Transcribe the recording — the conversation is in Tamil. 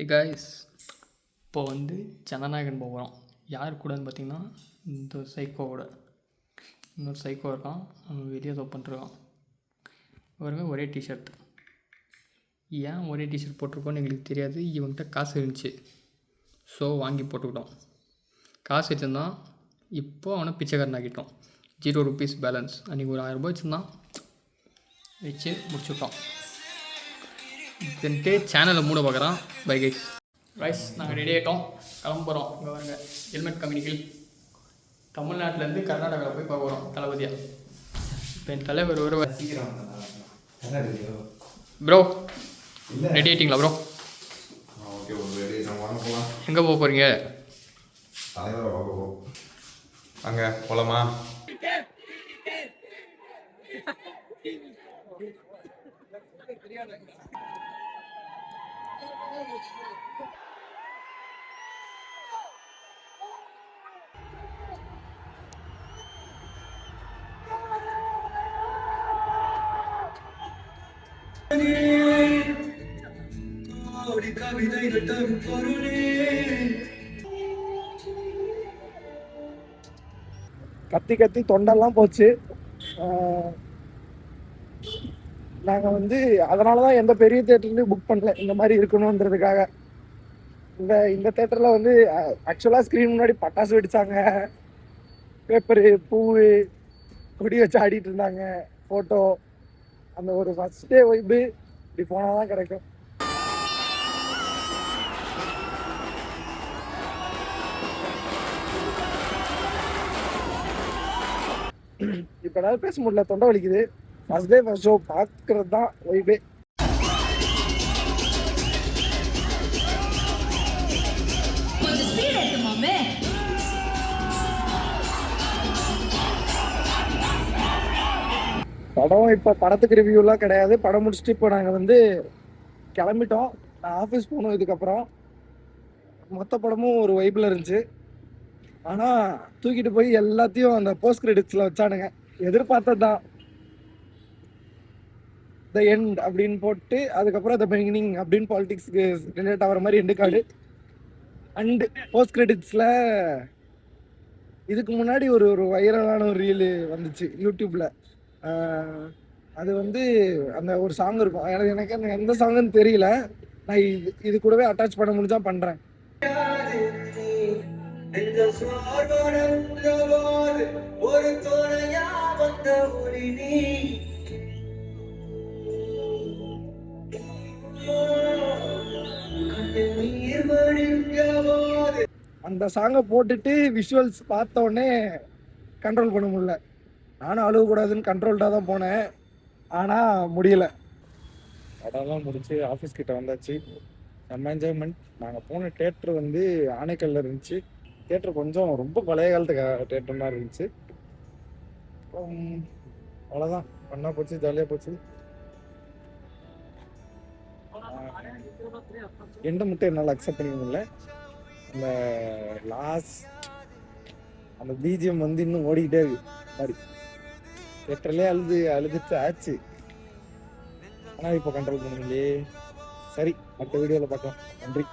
ஹே காய்ஸ், இப்போ ஜனநாயகன் போகிறோம். யார் கூடன்னு பார்த்தீங்கன்னா, இந்த சைக்கோவோட இன்னொரு சைக்கோ இருக்கான். அவன் வெளியே ஏதோ பண்ணிருக்கான். இவருங்க ஒரே டிஷர்ட். ஏன் ஒரே டிஷர்ட் போட்டிருக்கோன்னு எங்களுக்கு தெரியாது. இவன்கிட்ட காசு இருந்துச்சு, ஸோ வாங்கி போட்டுக்கிட்டோம். காசு வச்சுருந்தான், இப்போ அவனை பிச்சைக்காரன் ஆக்கிட்டோம். 0 rupees பேலன்ஸ். அன்றைக்கி ஒரு 1000 ரூபாய் வச்சுருந்தான், வச்சு முடிச்சுட்டோம். இதுன்ட்டு சேனலை மூட பார்க்குறான். Bye guys. ரைஸ், நாங்கள் ரெடி ஆகிட்டோம், கிளம்புறோம். இங்கே வாங்க, ஹெல்மெட் கம்பெனிகள் தமிழ்நாட்டிலேருந்து கர்நாடகாவில் போய் பார்க்குறோம் தளபதியாக. இப்போ என் தலைவர் ஒருவர். ப்ரோ ரெடி ஆகிட்டிங்களா ப்ரோ? எங்கே போக போகிறீங்க? அங்கே போகலாமா? கத்தி கத்தி தொண்டெல்லாம் போச்சு. நாங்கள் அதனால தான் எந்த பெரிய தேட்டர்லையும் புக் பண்ணல, இந்த மாதிரி இருக்கணுன்றதுக்காக. இந்த தேட்டரில் ஆக்சுவலாக ஸ்க்ரீன் முன்னாடி பட்டாசு வெடித்தாங்க, பேப்பரு பூவு கொடி வச்சு ஆடிட்டு இருந்தாங்க, ஃபோட்டோ. அந்த ஒரு ஃபஸ்ட் டே வைப்பு இப்படி போனால் தான் கிடைக்கும். இப்போ ஏதாவது பேச முடியல, தொண்டை வலிக்குது. ஃபர்ஸ்ட் டே ஃபர்ஸ்ட் ஷோ பார்க்கறது தான் வைபே. படம் இப்போ படத்துக்கு ரிவ்யூலாம் கிடையாது. படம் முடிச்சுட்டு இப்போ நாங்கள் கிளம்பிட்டோம். நான் ஆஃபீஸ் போகணும். இதுக்கப்புறம் மொத்த படமும் ஒரு வைப்பில் இருந்துச்சு. ஆனால் தூக்கிட்டு போய் எல்லாத்தையும் அந்த போஸ்ட் கிரெடிட்ஸில் வச்சானுங்க. எதிர்பார்த்தது தான். த எண்ட் அப்படின்னு போட்டு, அதுக்கப்புறம் த பிகினிங் அப்படின்னு பாலிடிக்ஸ்க்கு ரிலேட் ஆகிற மாதிரி எண்டு கார்டு அண்டு போஸ்ட் கிரெடிட்ஸில். இதுக்கு முன்னாடி ஒரு வைரலான ஒரு ரீலு வந்துச்சு யூடியூப்பில். அது அந்த ஒரு சாங் இருக்கும். எனக்கு எந்த சாங்குன்னு தெரியல. நான் இது கூடவே அட்டாச் பண்ண முடிஞ்சா பண்ணுறேன். ஒரு துணையா வந்த ஒளி நீ, அந்த சாங்கை போட்டுட்டு விஷுவல்ஸ் பார்த்த உடனே கண்ட்ரோல் பண்ண முடியல. நானும் அழுகக்கூடாதுன்னு கண்ட்ரோல்டாக தான் போனேன், ஆனால் முடியல. படம்லாம் முடிச்சு ஆஃபீஸ் கிட்ட வந்தாச்சு. நம்ம என்ஜாய்மெண்ட். நாங்கள் போன தேட்டர் ஆனைக்கல்ல இருந்துச்சு. தேட்டர் கொஞ்சம் ரொம்ப பழைய காலத்து தேட்டர் மாதிரி இருந்துச்சு. அவ்வளோதான், பண்ணா போச்சு, ஜாலியாக போச்சு. எண்டை மட்டும் என்னால் அக்செப்ட் பண்ணிக்க முடியல. அந்த லாஸ்ட் அந்த பிஜிஎம் இன்னும் ஓடிக்கிட்டே இருக்கு மாதிரி. தேட்டர்லேயே அழுதுட்டு ஆச்சு. ஆனால் இப்போ கண்ட்ரோல் பண்ணலையே. சரி, அடுத்த வீடியோவில் பார்க்கலாம். நன்றி.